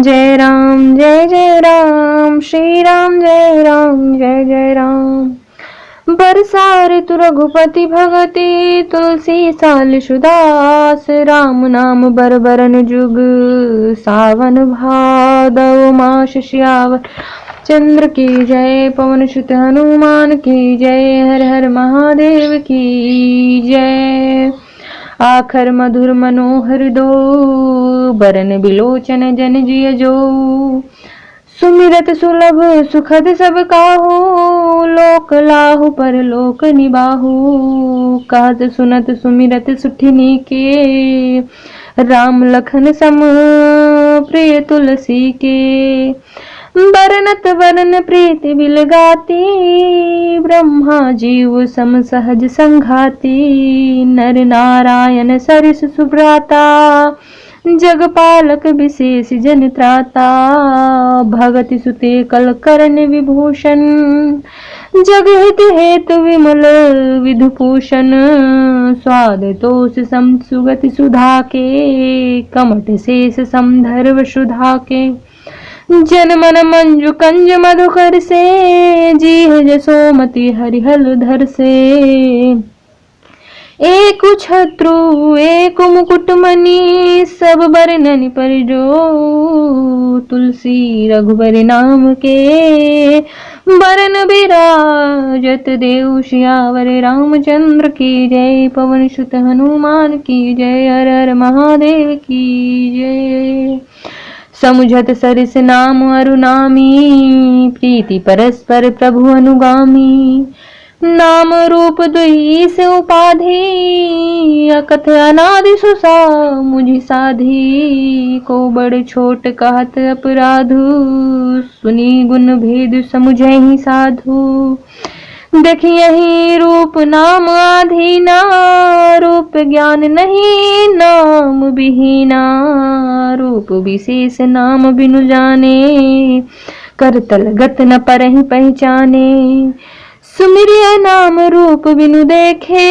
जय राम श्री राम जय जय राम। बरसा ऋतु रघुपति भगति तुलसी साल सुदास। राम नाम बरबरन जुग सावन भादव मास श्यावर। चंद्र की जय पवन सुत हनुमान की जय। हर हर महादेव की जय। आखर मधुर मनोहर दो बरन बिलोचन जन जिय जो। सुमिरत सुलभ सुखद सब काहू लोक लाहु पर लोक निबाहु। कहत सुनत सुमिरत सुठिनी के राम लखन सम प्रिय तुलसी के। बरनत बरन प्रीति बिल गाती ब्रह्मा जीव सम सहज संघाती। नर नारायण सरिस सुभ्राता जगपालक विशेष जन त्राता। भगति सुते कल करण विभूषण जगहित हेतु विमल विधुभूषण। स्वाद तोष सम सुगति सुधा के कमट शेष समधर्व सुधा के। जन मन मंजु कंज मधुकर से जीह जसोमति हरिहल धर से। एक छत्रु एक मुकुटमणि सब बरननि परिजो। तुलसी रघुबर नाम के बरन बिराजत देव सियावर। रामचंद्र की जय पवन सुत हनुमान की जय। हर हर महादेव की जय। समुझत सरिस नाम अरुनामी प्रीति परस्पर प्रभु अनुगामी। नाम रूप दुई से उपाधि अकथ अनादि सुसा मुझि साधी। को बड़ छोट कहत अपराधु सुनी गुण भेद समुझहि साधु। देखियहि रूप नाम आधीना रूप ज्ञान नहीं नाम विहीना। रूप विशेष नाम बिनु जाने करतल गत न परहि पहचाने। सुमिरिय नाम रूप बिनु देखे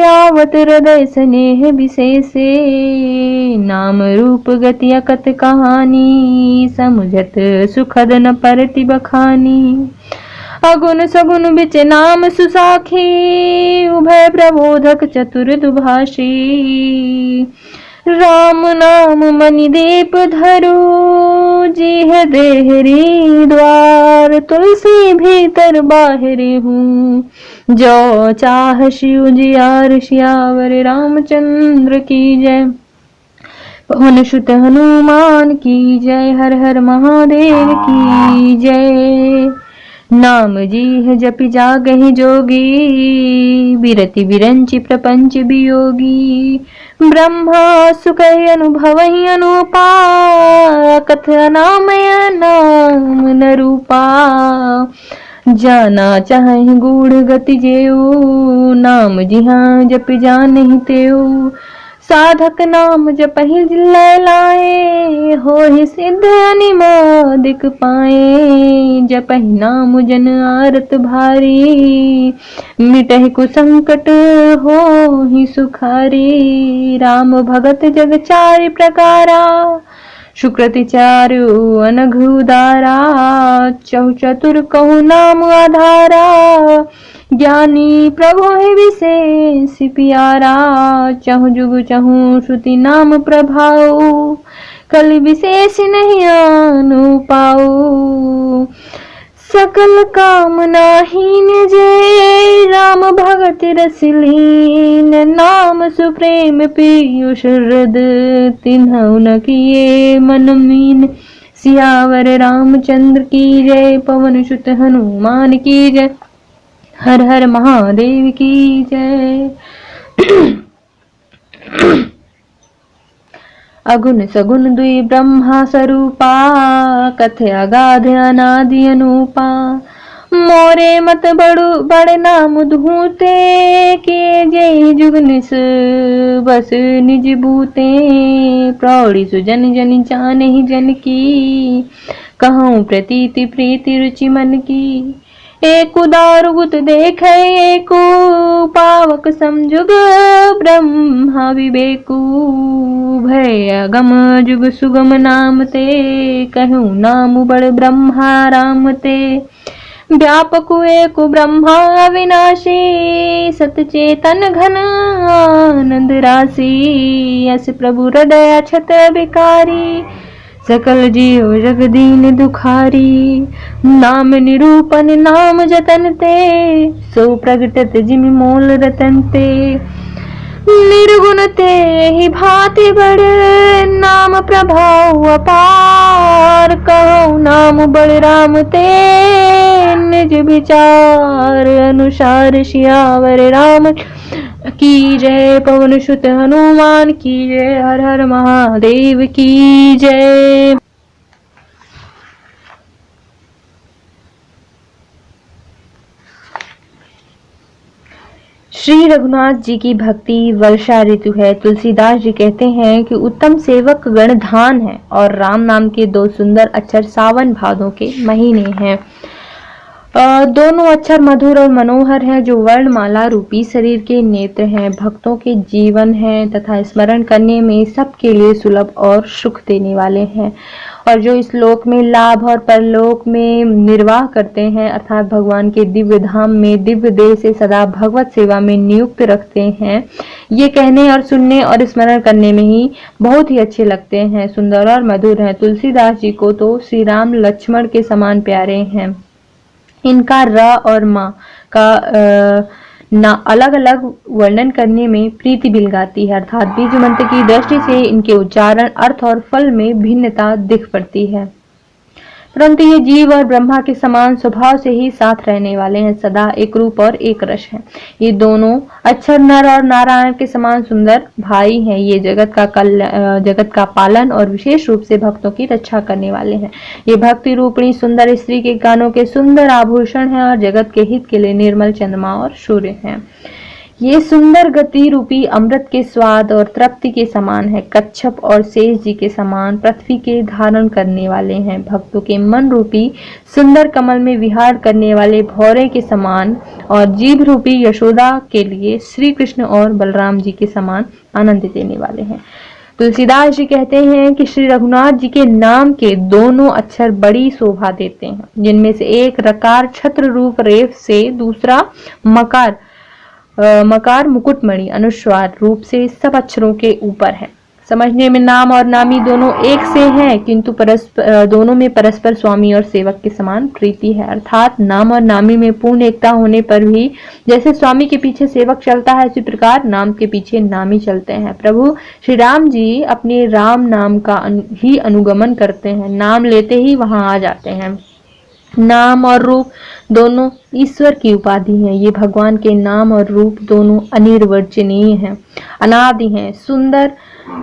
आवत हृदय स्नेह विशेषे। नाम रूप गति अकत कहानी समुझत सुखद न परति बखानी। अगुण सगुण बिच नाम सुसाखी उभय प्रबोधक चतुर दुभाषी। राम नाम मणि दीप धरो जीह देहरी द्वार। तुलसी भीतर बाहरी हूँ जो चाह शिव जियार सियावर। रामचंद्र की जय पवन सुत हनुमान की जय। हर हर महादेव की जय। नाम जीह जपि जागहि जोगी बिरति बिरंचि प्रपंच वियोगी। ब्रह्मा सुकहि अनुभवहि अनुपा कथ अनामय नाम न रूपा। जाना चाहि गूढ़ गति जेऊ नाम जिहा जपि जानहि तेऊ। साधक नाम जपहि लय लाए होहि सिद्ध अनिमादिक पाए। जपहि नाम जन आरत भारी मिटहि कुसंकट होहि सुखारी। राम भगत जग चारि प्रकारा सुकृति चारु अनघ उदारा। चहु चतुर कहु नाम आधारा ज्ञानी प्रभु है विशेष प्यारा। चहु जुग चहु श्रुति नाम प्रभाऊ कल विशेष नहीं आनु पाऊ। सकल कामना हीन जय राम भगत रसलीन। नाम सुप्रेम पीयूष हृद तिन्हु न किए मन मीन। सियावर रामचंद्र की जय पवन सुत हनुमान की जय। हर हर महादेव की जय। अगुण सगुण दुई ब्रह्मा स्वरूपा कथ अगाध अनादि अनुपा। मोरे मत बड़ु बड़ नाम धूते के जय जुग निस बस निज बूते। प्रौढ़ी सुजन जन जानहि जन की कहूँ प्रतीति प्रीति रुचि मन की। एक दारुगुत देखे एको पावक समजुग ब्रह्मा विवेकु भय अगम जुग सुगम नाम ते कहूँ नाम बड़ ब्रह्मा राम ते व्यापक एक ब्रह्मा अविनाशी सतचेतन घन आनंद राशि यस प्रभु हृदय छत विकारी सकल जीव जगदीन दुखारी नाम निरूपण नाम जतन ते सो प्रगटत जिमि मोल रतन ते निर्गुण ते ही भांति बड़ नाम प्रभाव अपार कहो नाम बड़ राम ते निज विचार अनुसार सियावर राम की जय पवन सुत हनुमान की जय हर हर महादेव की जय। श्री रघुनाथ जी की भक्ति वर्षा ऋतु है। तुलसीदास जी कहते हैं कि उत्तम सेवक गणधान है और राम नाम के दो सुंदर अक्षर सावन भादों के महीने हैं। दोनों अक्षर मधुर और मनोहर हैं जो वर्णमाला रूपी शरीर के नेत्र हैं, भक्तों के जीवन हैं तथा स्मरण करने में सबके लिए सुलभ और सुख देने वाले हैं और जो इस लोक में लाभ और परलोक में निर्वाह करते हैं अर्थात भगवान के दिव्य धाम में दिव्य देह से सदा भगवत सेवा में नियुक्त रखते हैं। ये कहने और सुनने और स्मरण करने में ही बहुत ही अच्छे लगते हैं, सुंदर और मधुर हैं। तुलसीदास जी को तो श्री राम लक्ष्मण के समान प्यारे हैं। इनका र और मा का ना अलग अलग वर्णन करने में प्रीति बिलगाती है अर्थात बीज मंत्र की दृष्टि से इनके उच्चारण अर्थ और फल में भिन्नता दिख पड़ती है, परंतु ये जीव और ब्रह्मा के समान स्वभाव से ही साथ रहने वाले हैं, सदा एक रूप और एक रस हैं। ये दोनों अक्षर नर और नारायण के समान सुंदर भाई हैं। ये जगत का पालन और विशेष रूप से भक्तों की रक्षा करने वाले हैं। ये भक्ति रूपणी सुंदर स्त्री के कानों के सुंदर आभूषण हैं और जगत के हित के लिए निर्मल चंद्रमा और सूर्य हैं। ये सुंदर गति रूपी अमृत के स्वाद और तृप्ति के समान है, कच्छप और शेष जी के समान पृथ्वी के धारण करने वाले हैं, भक्तों के मन रूपी सुंदर कमल में विहार करने वाले भौरे के समान और जीभ रूपी यशोदा के लिए श्री कृष्ण और बलराम जी के समान आनंद देने वाले हैं। तुलसीदास जी कहते हैं कि श्री रघुनाथ जी के नाम के दोनों अक्षर बड़ी शोभा देते हैं, जिनमें से एक रकार छत्र रूप रेफ से, दूसरा मकार मुकुटमणि अनुस्वार रूप से सब अक्षरों के ऊपर है। समझने में नाम और नामी दोनों एक से हैं, किंतु दोनों में परस्पर स्वामी और सेवक के समान प्रीति है, अर्थात नाम और नामी में पूर्ण एकता होने पर भी जैसे स्वामी के पीछे सेवक चलता है, इसी प्रकार नाम के पीछे नामी चलते हैं। प्रभु श्री राम जी अपने राम नाम का ही अनुगमन करते हैं, नाम लेते ही वहां आ जाते हैं। नाम और रूप दोनों ईश्वर की उपाधि हैं। ये भगवान के नाम और रूप दोनों अनिर्वचनीय हैं, अनादि हैं, सुंदर,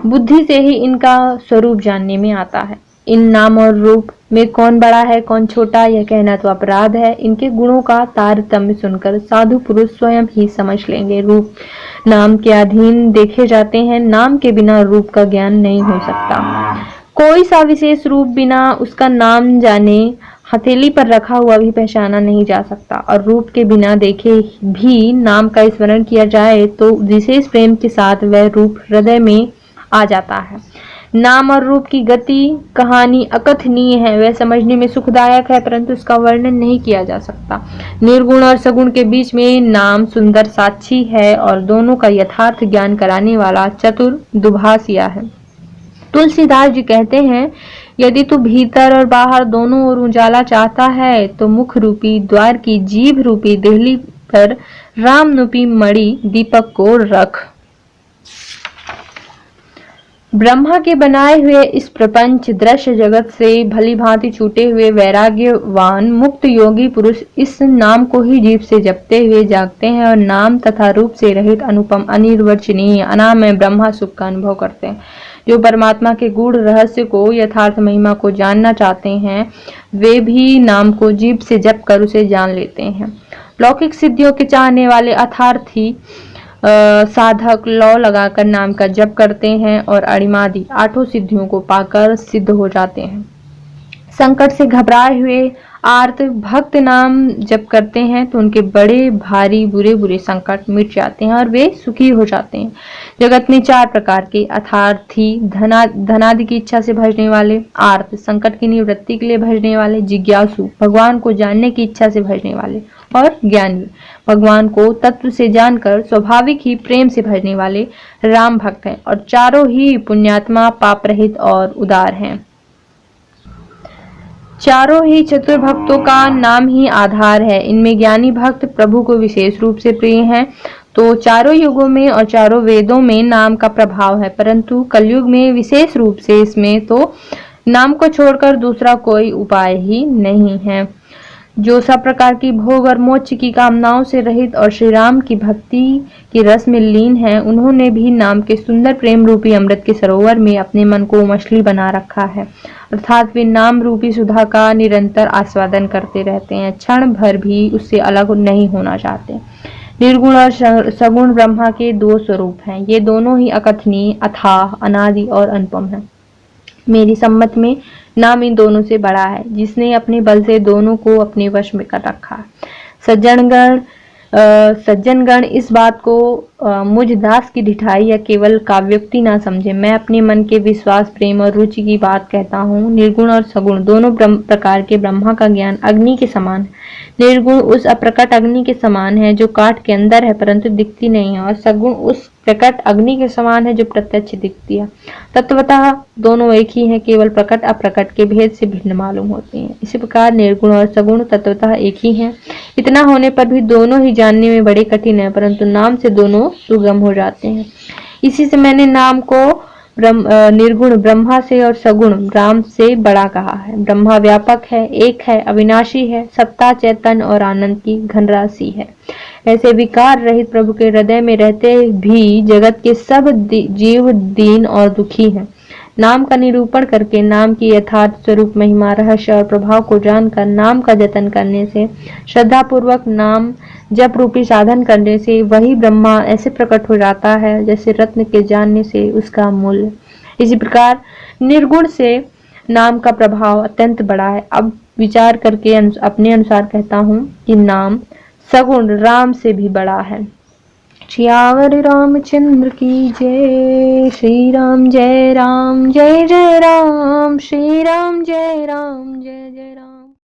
बुद्धि से ही इनका स्वरूप जानने में आता है। इन नाम और रूप में कौन बड़ा है कौन छोटा यह कहना तो अपराध है। इनके गुणों का तारतम्य सुनकर साधु पुरुष स्वयं ही समझ लेंगे। रूप नाम के अधीन देखे जाते हैं, नाम के बिना रूप का ज्ञान नहीं हो सकता। कोई सा विशेष रूप बिना उसका नाम जाने हथेली पर रखा हुआ भी पहचाना नहीं जा सकता, और रूप के बिना देखे भी नाम का स्मरण किया जाए तो विशेष प्रेम के साथ वह रूप हृदय में आ जाता है। नाम और रूप की गति कहानी अकथनीय है, वह समझने में सुखदायक है, परंतु उसका वर्णन नहीं किया जा सकता। निर्गुण और सगुण के बीच में नाम सुंदर साक्षी है और दोनों का यथार्थ ज्ञान कराने वाला चतुर दुभाषिया है। तुलसीदास जी कहते हैं, यदि तू भीतर और बाहर दोनों ओर उजाला चाहता है तो मुख रूपी द्वार की जीभ रूपी देहली पर राम रूपी मणि दीपक को रख। ब्रह्मा के बनाए हुए इस प्रपंच दृश्य जगत से भली भांति छूटे हुए वैराग्यवान मुक्त योगी पुरुष इस नाम को ही जीभ से जपते हुए जागते हैं और नाम तथा रूप से रहित अनुपम अनिर्वचनीय अनामय ब्रह्मा सुख का अनुभव करते हैं। जो परमात्मा के गूढ़ रहस्य को यथार्थ महिमा को जानना चाहते हैं वे भी नाम को जीभ से जप कर उसे जान लेते हैं। लौकिक सिद्धियों के चाहने वाले अर्थार्थी साधक लौ लगाकर नाम का जप करते हैं और अणिमादि आठों सिद्धियों को पाकर सिद्ध हो जाते हैं। संकट से घबराए हुए आर्त भक्त नाम जप करते हैं तो उनके बड़े भारी बुरे बुरे संकट मिट जाते हैं और वे सुखी हो जाते हैं। जगत में 4 प्रकार के अर्थार्थी, धनादि की इच्छा से भजने वाले, आर्त संकट की निवृत्ति के लिए भजने वाले, जिज्ञासु भगवान को जानने की इच्छा से भजने वाले, और ज्ञानी भगवान को तत्व से जानकर स्वाभाविक ही प्रेम से भजने वाले राम भक्त हैं। और चारों ही पुण्यात्मा, पाप रहित और उदार हैं। चारों ही चतुर भक्तों का नाम ही आधार है। इनमें ज्ञानी भक्त प्रभु को विशेष रूप से प्रिय हैं। तो चारों युगों में और चारों वेदों में नाम का प्रभाव है, परंतु कलयुग में विशेष रूप से इसमें तो नाम को छोड़कर दूसरा कोई उपाय ही नहीं है। जो सब प्रकार की भोग और मोक्ष की कामनाओं से रहित और श्री राम की भक्ति की रस में लीन है, उन्होंने भी नाम के सुंदर प्रेम रूपी अमृत के सरोवर में अपने मन को मछली बना रखा है, अर्थात वे नाम रूपी सुधा का निरंतर आस्वादन करते रहते हैं, क्षण भर भी उससे अलग नहीं होना चाहते। निर्गुण और सगुण ब्रह्मा के 2 स्वरूप हैं। ये दोनों ही अकथनीय, अथाह, अनादि और अनुपम हैं। मेरी सम्मत में नाम इन दोनों से बड़ा है, जिसने अपने बल से दोनों को अपने वश में कर रखा है। सज्जनगण इस बात को मुझ दास की ढिठाई या केवल काव्योक्ति ना समझे। मैं अपने मन के विश्वास, प्रेम और रुचि की बात कहता हूँ। निर्गुण और सगुण दोनों प्रकार के ब्रह्मा का ज्ञान अग्नि के समान है। निर्गुण उस अप्रकट अग्नि के समान है जो काठ के अंदर है परंतु दिखती नहीं है, और सगुण उस प्रकट अग्नि के समान है जो प्रत्यक्ष दिखती है। तत्वतः दोनों एक ही हैं, केवल प्रकट अप्रकट के भेद से भिन्न मालूम होते हैं। इसी प्रकार निर्गुण और सगुण तत्वतः एक ही हैं। इतना होने पर भी दोनों ही जानने में बड़े कठिन है, परंतु नाम से दोनों सुगम हो जाते हैं। इसी से मैंने नाम को निर्गुण ब्रह्मा से और सगुण राम से बड़ा कहा है। ब्रह्मा व्यापक है, एक है, अविनाशी है, सत्ता, चैतन्य और आनंद की घनराशि है। ऐसे विकार रहित प्रभु के हृदय में रहते भी जगत के सब जीव दीन और दुखी हैं। नाम का निरूपण करके नाम की यथार्थ स्वरूप, महिमा, रहस्य और प्रभाव को जानकर नाम का जतन करने से, श्रद्धा पूर्वक नाम जप रूपी साधन करने से वही ब्रह्मा ऐसे प्रकट हो जाता है जैसे रत्न के जानने से उसका मूल्य। इसी प्रकार निर्गुण से नाम का प्रभाव अत्यंत बड़ा है। अब विचार करके अपने अनुसार कहता हूँ कि नाम सगुण राम से भी बड़ा है। श्यावर रामचंद्र की जय। श्री राम जय राम, जय जय राम। श्री राम जय राम, जय जय राम।